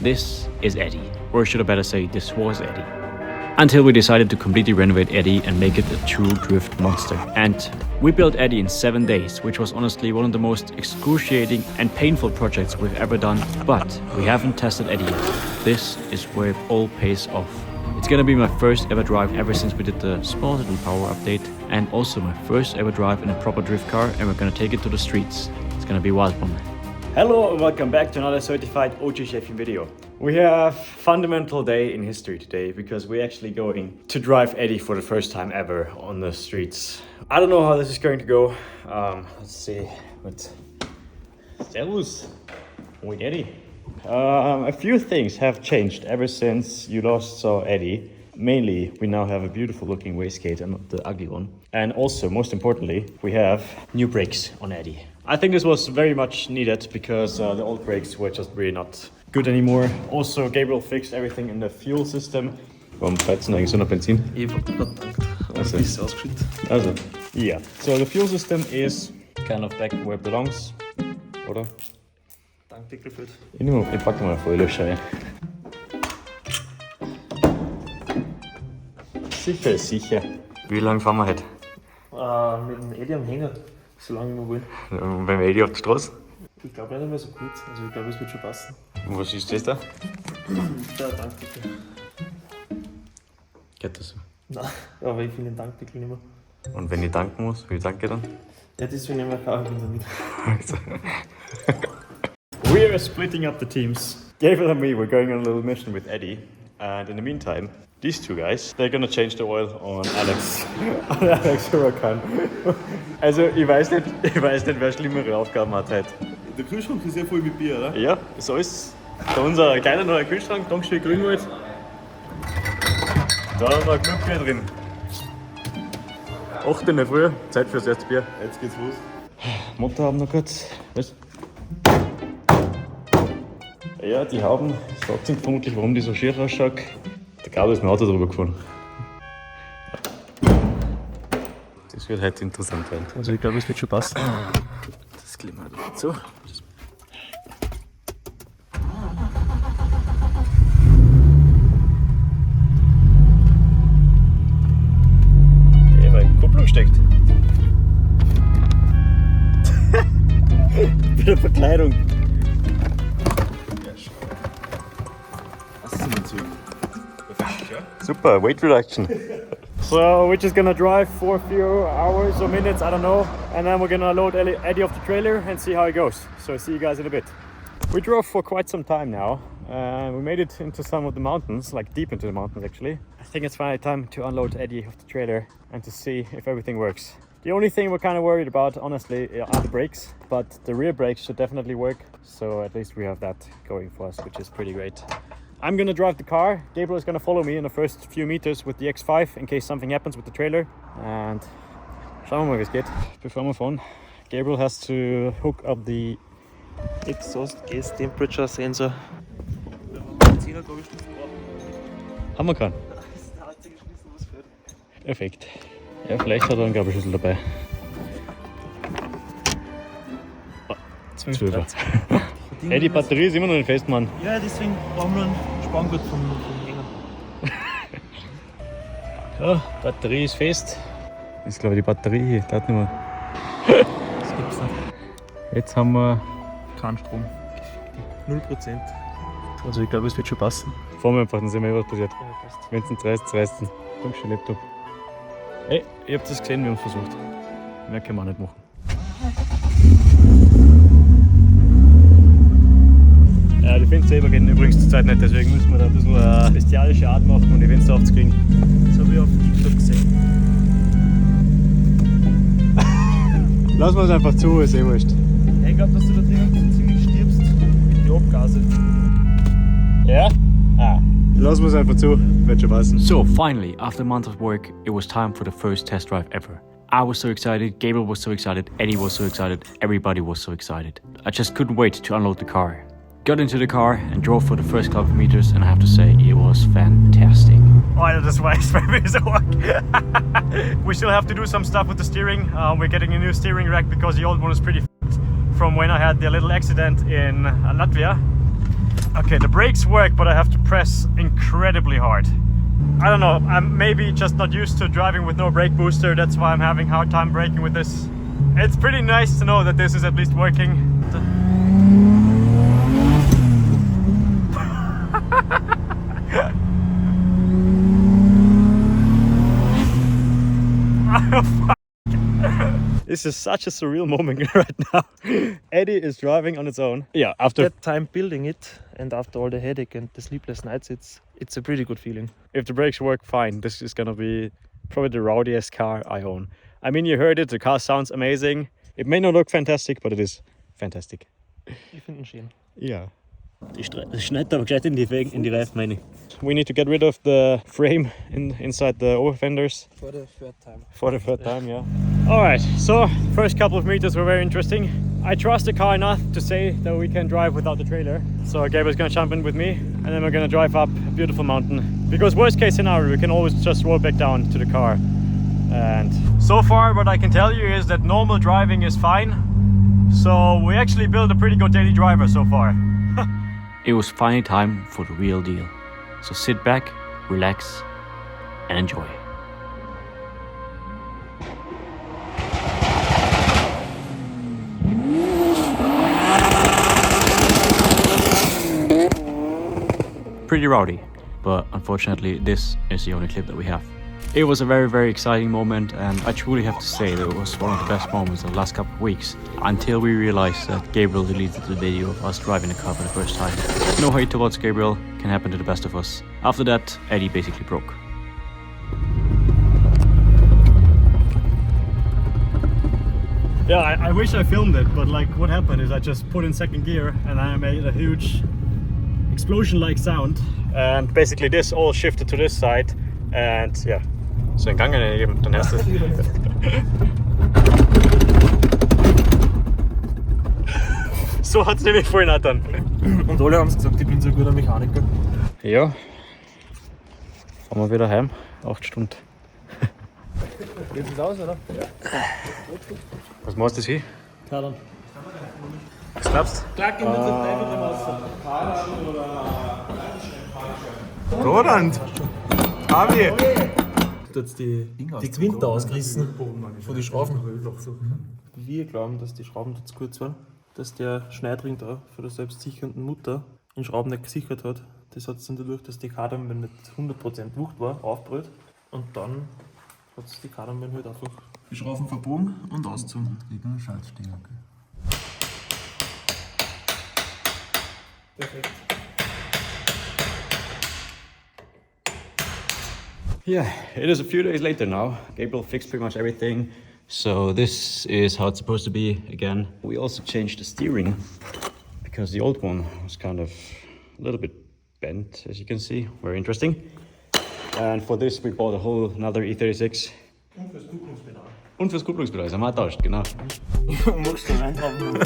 This is Eddie, or should I better say, this was Eddie. Until we decided to completely renovate Eddie and make it a true drift monster. And we built Eddie in 7 days, which was honestly one of the most excruciating and painful projects we've ever done. But we haven't tested Eddie yet. This is where it all pays off. It's gonna be my first ever drive ever since we did the small little power update, and also my first ever drive in a proper drift car, and we're gonna take it to the streets. It's gonna be a wild one. Hello and welcome back to another certified OG chefing video. We have a fundamental day in history today because we're actually going to drive Eddie for the first time ever on the streets. I don't know how this is going to go. Let's see. Servus. With Eddie. A few things have changed ever since you last saw Eddie. Mainly, we now have a beautiful looking wastegate and not the ugly one. And also, most importantly, we have new brakes on Eddie. I think this was very much needed because the old brakes were just really not good anymore. Also, Gabriel fixed everything in the fuel system. Warum fährst du eigentlich so nach Benzin? Ich hab grad getankt. Also, ist ausgeschüttet. Also, yeah. So the fuel system is kind of back where it belongs, oder? Tankdeckel fehlt. Ich packe mal voll Löcher rein. Sicher ist sicher. Wie lange fahren wir heute? Mit dem Eddie am Hänger, so lange wir wollen. Wenn wir Eddie auf der Straße? Ich glaube nicht mehr so kurz, also ich glaube es wird schon passen. Und was ist das da? Der Tankdeckel. Geht das so? Nein, aber ich finde den Tankdeckel nicht mehr. Und wenn ich tanken muss, wie tanke ich dann? Ja, deswegen nehmen wir keinen damit. We are splitting up the teams. Gabriel and me, we're going on a little mission with Eddie. And in the meantime, these two guys, they're gonna change the oil on Alex. On Alex Huracan. Also, ich weiß nicht, wer schlimmere Aufgaben hat heute. Der Kühlschrank ist sehr voll mit Bier, oder? Ja, so ist da unser kleiner neuer Kühlschrank, Dankeschön Grünwald. Da haben wir genug Bier drin. 8 in der Früh, Zeit fürs erste Bier. Jetzt geht's los. Motor haben noch kurz. Was? Ja, die haben, sagt sich vermutlich, warum die so schier ausschaut. Der Gabriel ist mit dem Auto drüber gefahren. Das wird heute interessant werden. Also ich glaube es wird schon passen. Das kleben wir dazu. Ja, weil die Kupplung steckt. Wieder Verkleidung. Super, weight reduction. So we're just gonna drive for a few hours or minutes, I don't know, and then we're gonna load Eddie off the trailer and see how it goes. So see you guys in a bit. We drove for quite some time now. We made it into some of the mountains, like deep into the mountains actually. I think it's finally time to unload Eddie off the trailer and to see if everything works. The only thing we're kind of worried about, honestly, are the brakes, but the rear brakes should definitely work. So at least we have that going for us, which is pretty great. I'm gonna drive the car. Gabriel is gonna follow me in the first few meters with the X5 in case something happens with the trailer. And schauen wir mal, wie es geht. Bevor wir fahren, Gabriel has to hook up the Exhaust Gas Temperature Sensor. 10er glaube ich. Haben wir keinen. Das ist der einzige Schlüssel, was fehlt. Perfekt. Ja, vielleicht hat er einen Gabelschlüssel dabei. 12er. Hey, die Batterie ist immer noch nicht fest, Mann. Ja, deswegen brauchen wir einen Spanngurt vom Hänger. Ja, Batterie ist fest. Das ist glaube ich die Batterie hier, das nicht mehr. Das gibt's nicht. Jetzt haben wir... Kein Strom. 0%. Also ich glaube es wird schon passen. Fahren wir einfach, dann sehen wir, was passiert. Ja, passt. Wenn es nicht reißt, reißt es. Dankeschön, Laptop. Hey, ihr habt das gesehen, wir haben es versucht. Mehr können wir auch nicht machen. Ja, die Fenster gehen übrigens zur Zeit nicht, deswegen müssen wir da ein bisschen eine bestialische Art machen, um die Fenster aufzukriegen. Das habe ich auf TikTok gesehen. Lassen wir es einfach zu, ist eh wurscht. Ich glaube, dass du da drinnen ziemlich stirbst mit den Abgasen. Ja? Ah. Lassen wir es einfach zu, wird schon passen. So, finally, after a month of work, it was time for the first test drive ever. I was so excited, Gabriel was so excited, Eddie was so excited, everybody was so excited. I just couldn't wait to unload the car. Got into the car and drove for the first couple of meters, and I have to say, it was fantastic. Oh, das weiß bei mir so. We still have to do some stuff with the steering. We're getting a new steering rack because the old one is pretty f***ed from when I had the little accident in Latvia. Okay, the brakes work, but I have to press incredibly hard. I don't know, I'm maybe just not used to driving with no brake booster. That's why I'm having a hard time braking with this. It's pretty nice to know that this is at least working. This is such a surreal moment right now. Eddie is driving on its own. Yeah, after That time building it and after all the headache and the sleepless nights, it's a pretty good feeling. if the brakes work fine, this is gonna be probably the rowdiest car I own. I mean, you heard it, the car sounds amazing. It may not look fantastic, but it is fantastic. Ich finde ihn schön. Yeah. Das schneidet aber gescheit in die Reifen rein. We need to get rid of the frame inside the over fenders. For the third time. For the third time, yeah. Alright, so first couple of meters were very interesting. I trust the car enough to say that we can drive without the trailer. So Gabriel's gonna jump in with me and then we're gonna drive up a beautiful mountain. Because worst case scenario, we can always just roll back down to the car. And so far what I can tell you is that normal driving is fine. So we actually built a pretty good daily driver so far. It was finally time for the real deal. So sit back, relax and enjoy. Pretty rowdy, but unfortunately this is the only clip that we have. It was a very, very exciting moment, and I truly have to say that it was one of the best moments of the last couple of weeks, until we realized that Gabriel deleted the video of us driving the car for the first time. No hate towards Gabriel, can happen to the best of us. After that, Eddie basically broke. Yeah, I wish I filmed it, but like what happened is I just put in second gear and I made a huge explosion-like sound, and basically this all shifted to this side, and yeah. So in Gang gegeben, dann hast du. So hat's nämlich vorhin auch dann. Und alle haben gesagt, ich bin so ein guter Mechaniker. Ja. Fahren wir wieder heim. 8 Stunden. Geht's jetzt aus, oder? Ja. Was machst du hier? Kadern. Was glaubst du? Trag ihn mit dem Teufel im Wasser. Roland! Abi! Du hast die Quinte ausgerissen von den Schrauben. Wir glauben, dass die Schrauben zu kurz waren. Dass der Schneidring da von der selbstsichernden Mutter den Schrauben nicht gesichert hat. Das hat es dann dadurch, dass die Kadernbeine nicht 100% Wucht war, aufbrüllt. Und dann hat es die Kadernbeine halt einfach die Schrauben verbogen und ausgezogen. Perfekt. Yeah, it is a few days later now. Gabriel fixed pretty much everything. So this is how it's supposed to be again. We also changed the steering because the old one was kind of a little bit bent, as you can see. Very interesting. And for this we bought a whole another E36. Und fürs Kupplungspedal. Und fürs Kupplungspedal, das haben wir getauscht, genau. Magst du reintragen?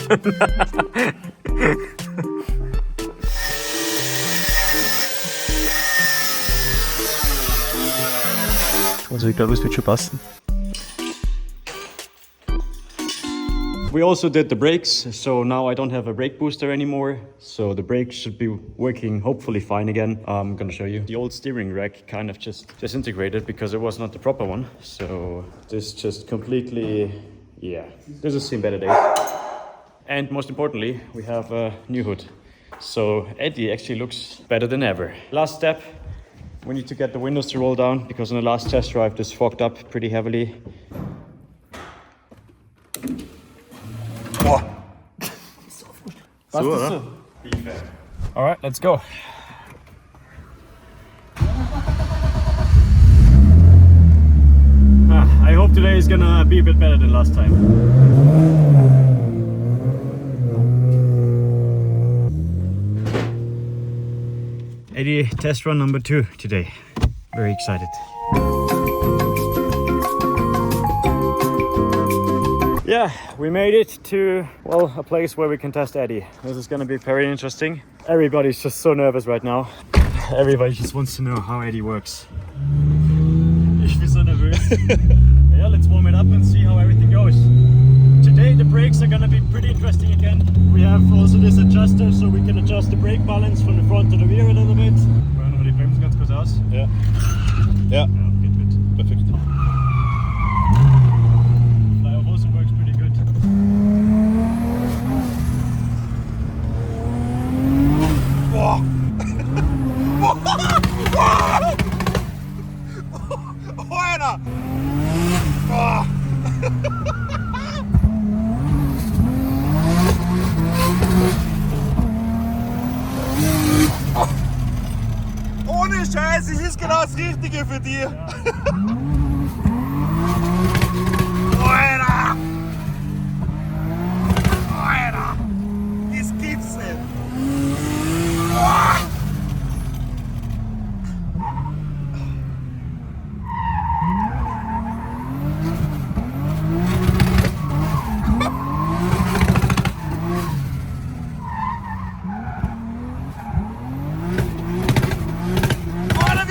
Also ich glaube, es wird schon passen. We also did the brakes, so now I don't have a brake booster anymore. So the brakes should be working hopefully fine again. I'm gonna show you. The old steering rack kind of just disintegrated because it was not the proper one. So this just completely, yeah, this has seen better days. And most importantly, we have a new hood. So Eddie actually looks better than ever. Last step, we need to get the windows to roll down because on the last test drive this fogged up pretty heavily. So, oder? All right, let's go. I hope today is gonna be a bit better than last time. Eddie, test run number 2 today. Very excited. Yeah, we made it to, well, a place where we can test Eddie. This is gonna be very interesting. Everybody's just so nervous right now. Everybody just wants to know how Eddie works. Ich bin so nervös. Yeah, let's warm it up and see how everything goes. Today the brake brakes are gonna be pretty interesting again. We have also this adjuster so we can adjust the brake balance from the front to the rear a little bit. Wollen wir die Bremsen ganz kurz aus? Ja. Ja, geht mit. Perfekt. Flyover also works pretty good. Boah! Oh, Alter! Boah! Ohne Scheiß, es ist genau das Richtige für dich. Alter! Alter! Das gibt's nicht! Boah!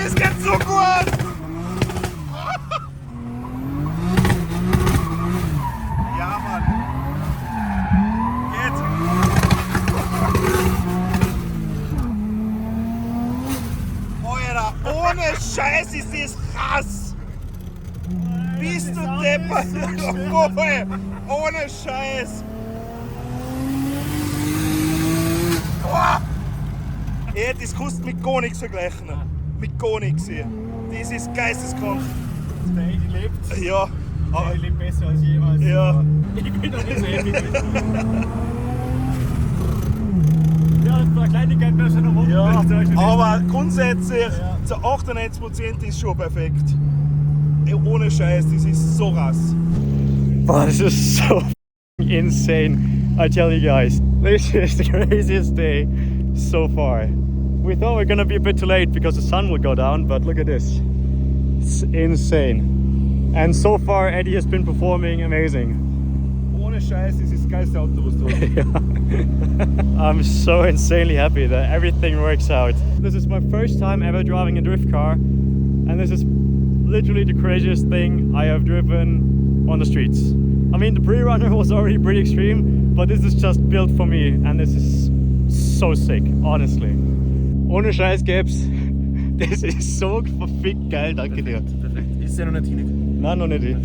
Das geht so gut! Ja, Mann! Geht! Alter, ohne Scheiß ist das krass! Bist du deppert? Ohne Scheiß! Oh. Ey, das kannst du mit gar nichts vergleichen. Mit gar nichts hier. Das ist geisteskrank. Der Eddie lebt. Ja. Der lebt besser als jemals. Ja. Ich bin doch nicht so happy. Ja, ein paar Kleinigkeiten müssen noch Ja, umgesetzt. aber grundsätzlich zu 98% ist schon perfekt. Ey, ohne Scheiß, das ist so krass. Wow, this is so insane. I tell you guys, this is the craziest day so far. We thought we were gonna be a bit too late because the sun will go down, but look at this. It's insane. And so far Eddie has been performing amazing. Ohne Scheiß, das ist das geilste Auto, was du hast. I'm so insanely happy that everything works out. This is my first time ever driving a drift car, and this is literally the craziest thing I have driven on the streets. I mean, the pre-runner was already pretty extreme, but this is just built for me, and this is so sick, honestly. Ohne Scheiß gäb's. Das ist so verfickt geil, danke dir. Perfekt. Ist ja noch nicht hingekommen. Nein, noch nicht.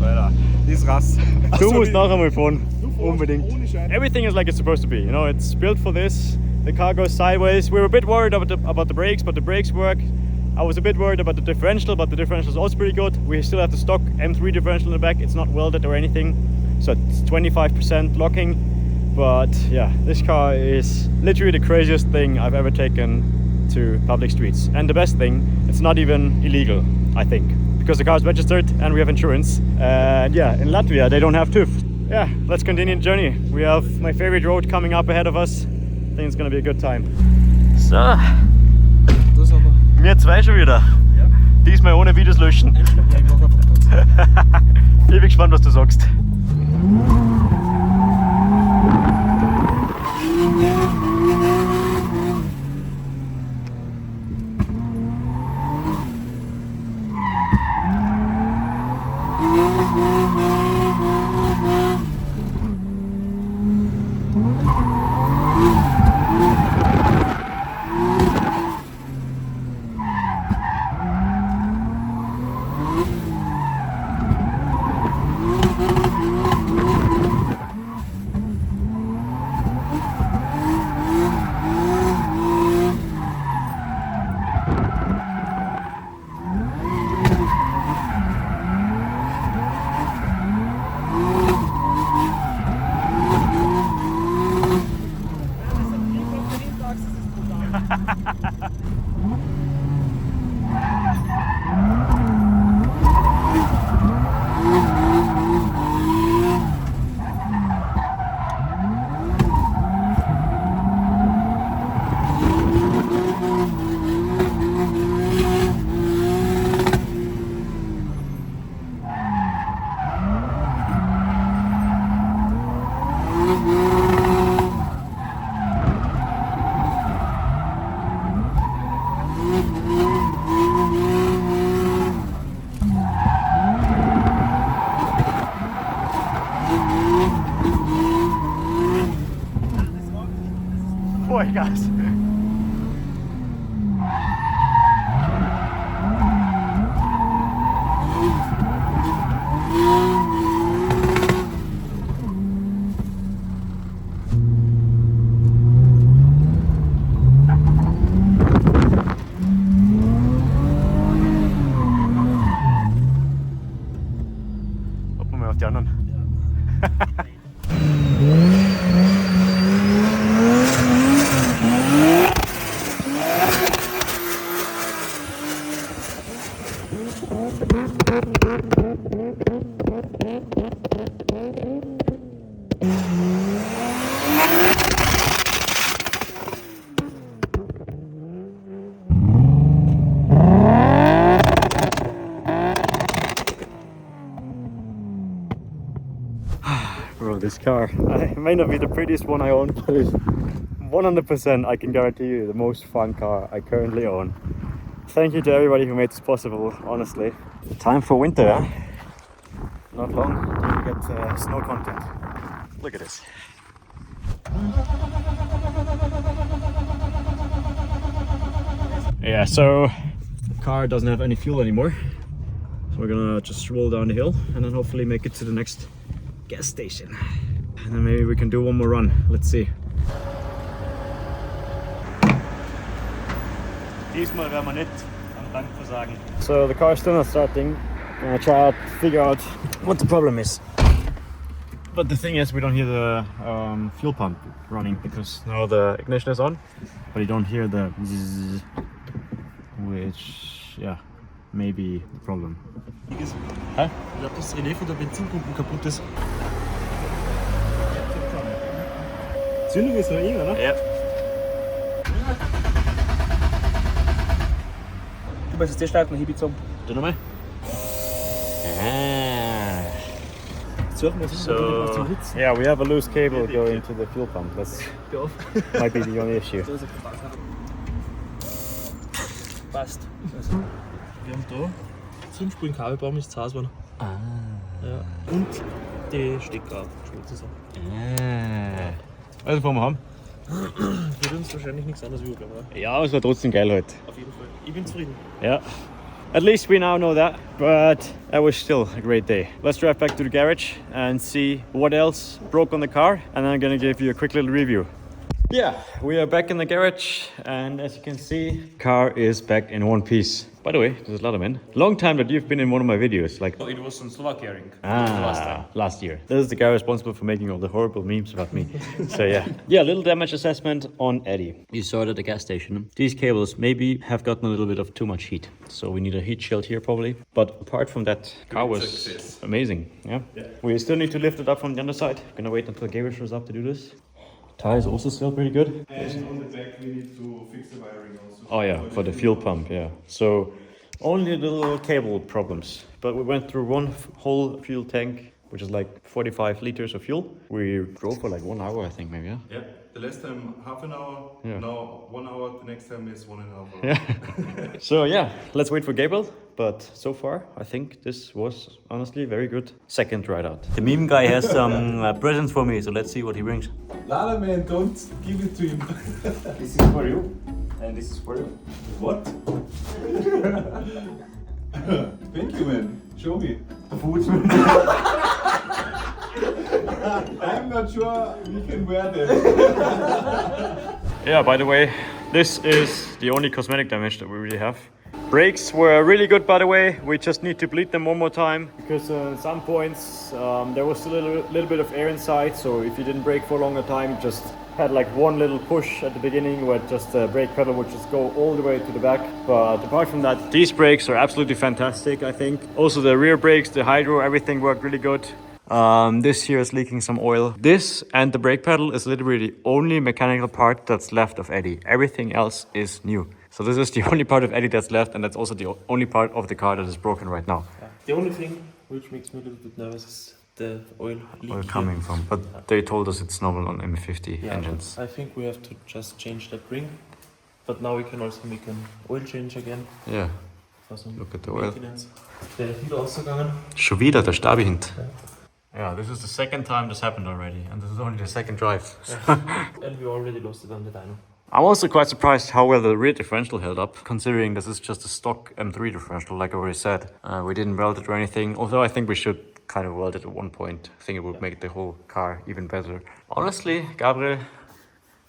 Alter, das ist krass. Du musst nachher mal fahren. Unbedingt. Ohne Scheiß. Everything is like it's supposed to be. You know, it's built for this. The car goes sideways. We were a bit worried about the brakes, but the brakes work. I was a bit worried about the differential, but the differential is also pretty good. We still have the stock M3 differential in the back. It's not welded or anything, so it's 25% locking. But yeah, this car is literally the craziest thing I've ever taken to public streets. And the best thing, it's not even illegal, I think, because the car is registered and we have insurance. And yeah, in Latvia they don't have TÜV. Yeah, let's continue the journey. We have my favorite road coming up ahead of us. I think it's gonna be a good time. So, Da sind wir. wir zwei schon wieder. Ja. Diesmal ohne Videos löschen. Ja, ich mach einfach das. Ich bin gespannt, was du sagst. Vollgas. Hoppen wir mal auf die anderen. Bro, this car, it may not be the prettiest one I own, but it's 100% I can guarantee you the most fun car I currently own. Thank you to everybody who made this possible, honestly. Time for winter, huh? Not long till we get snow content. Look at this. Yeah, so the car doesn't have any fuel anymore. So we're gonna just roll down the hill and then hopefully make it to the next gas station. And then maybe we can do one more run. Let's see. Diesmal werden wir nicht am Tank versagen. So the car is still not starting. Gonna try to figure out what the problem is. But the thing is, we don't hear the fuel pump running because now the ignition is on, but you don't hear the zzz, which, yeah, may be the problem. Hä? Ich glaube, das Relais von der Benzinpumpe kaputt ist. Zündung ist noch in, oder? Ja. Du musst jetzt starten, ich bin zum. Du nochmal? So, yeah, we have a loose cable going to the fuel pump. That's might be the only issue. Passt. Also, wir haben da 5 Spuren Kabelbaum ist zu Hause geworden. Ja. Und die Stecker sozusagen. Also, wollen wir haben? Wird uns wahrscheinlich nichts anderes übrig, oder? Ja, es war trotzdem geil heute. Auf jeden Fall. Ich bin zufrieden. Yeah. At least we now know that, but that was still a great day. Let's drive back to the garage and see what else broke on the car, and I'm gonna give you a quick little review. Yeah, we are back in the garage, and as you can see, car is back in one piece. By the way, there's a lot of men. Long time that you've been in one of my videos, like It was on Slovakia ring. last year. This is the guy responsible for making all the horrible memes about me. So yeah, little damage assessment on Eddie. You saw it at the gas station. These cables maybe have gotten a little bit of too much heat, so we need a heat shield here probably. But apart from that, car was amazing. Yeah. We still need to lift it up from the underside. Gonna wait until Gabriel shows up to do this. Tires also still pretty good. And on the back we need to fix the wiring also. Oh yeah, for the fuel pump, yeah. So Only little cable problems, but we went through one whole fuel tank, which is like 45 liters of fuel. We drove for like 1 hour, I think, maybe, yeah? Yeah, the last time half an hour, Yeah. now 1 hour, the next time is 1.5 hours. Yeah. So yeah, let's wait for Gabriel. But so far, I think this was honestly very good second ride out. The meme guy has some presents for me, so let's see what he brings. Lala man, don't give it to him. This is for you, and this is for you. What? Thank you man, show me. Food. I'm not sure we can wear them. Yeah, by the way, this is the only cosmetic damage that we really have. Brakes were really good, by the way. We just need to bleed them one more time because at some points there was still a little bit of air inside. So if you didn't brake for a longer time, just had like one little push at the beginning where just the brake pedal would just go all the way to the back. But apart from that, these brakes are absolutely fantastic, I think. Also the rear brakes, the hydro, everything worked really good. This here is leaking some oil. This and the brake pedal is literally the only mechanical part that's left of Eddie. Everything else is new. So this is the only part of Eddie that's left, and that's also the only part of the car that is broken right now. The only thing which makes me a little bit nervous is the oil leak. Where coming from, but they told us it's normal on M50 engines. I think we have to just change that ring, but now we can also make an oil change again. Yeah, For some look at the oil. maintenance. Der ist wieder ausgegangen. Schon wieder der Stabi hint. Yeah, this is the second time this happened already, and this is only the second drive. And we already lost it on the dyno. I'm also quite surprised how well the rear differential held up, considering this is just a stock M3 differential, like I already said. We didn't weld it or anything, although I think we should kind of weld it at one point. I think it would make the whole car even better. Honestly, Gabriel,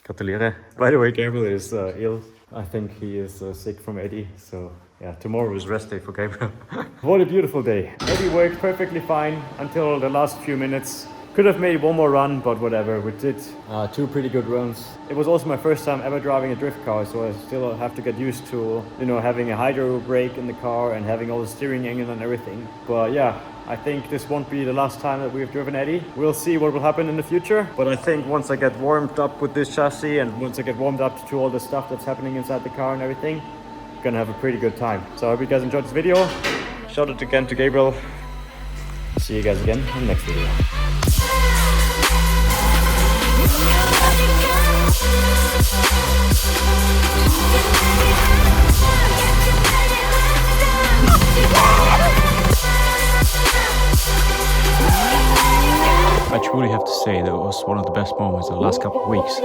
gratuliere. By the way, Gabriel is ill. I think he is sick from Eddie, so yeah, tomorrow is rest day for Gabriel. What a beautiful day. Eddie worked perfectly fine until the last few minutes. Could have made one more run, but whatever, we did 2 pretty good runs. It was also my first time ever driving a drift car, so I still have to get used to, you know, having a hydro brake in the car and having all the steering angle and everything. But yeah, I think this won't be the last time that we've driven Eddie. We'll see what will happen in the future. But I think once I get warmed up with this chassis and once I get warmed up to all the stuff that's happening inside the car and everything, I'm gonna have a pretty good time. So I hope you guys enjoyed this video. Shout out again to Gabriel. See you guys again in the next video. I truly have to say that it was one of the best moments of the last couple of weeks.